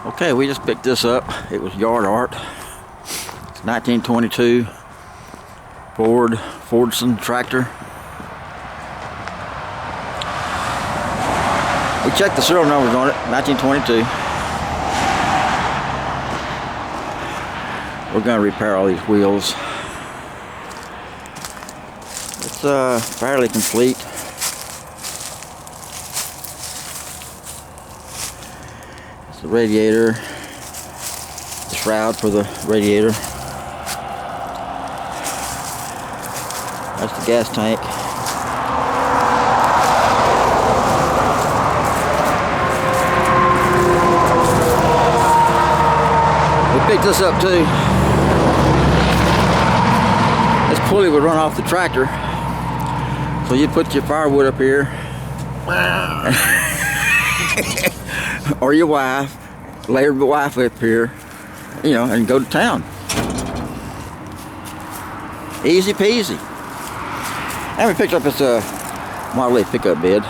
Okay, we just picked this up. It was yard art. It's 1922 Fordson tractor. We checked the serial numbers on it, 1922. We're going to repair all these wheels. It's fairly complete. It's the radiator, the shroud for the radiator. That's the gas tank. We picked this up too. This pulley would run off the tractor. So you put your firewood up here. Or your wife, lay your wife up here, you know, and go to town. Easy peasy. And we picked up this Model A pickup bed.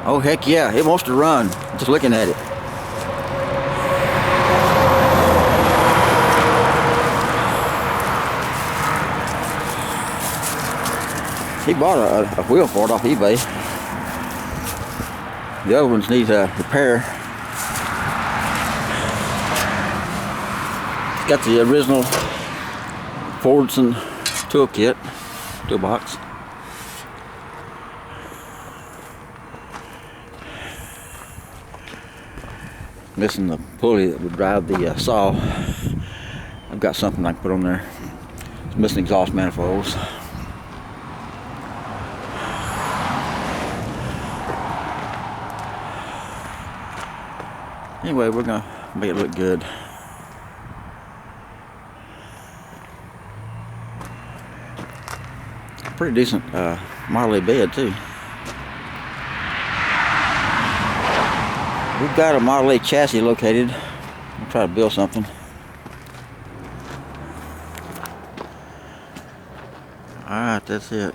Oh heck yeah, it wants to run, just looking at it. He bought a wheel for it off eBay. The other ones need repair. It's got the original Fordson toolbox. Missing the pulley that would drive the saw. I've got something I can put on there. It's missing exhaust manifolds. Anyway, we're gonna make it look good. Pretty decent Model A bed too. We've got a Model A chassis located. We'll try to build something. Alright, that's it.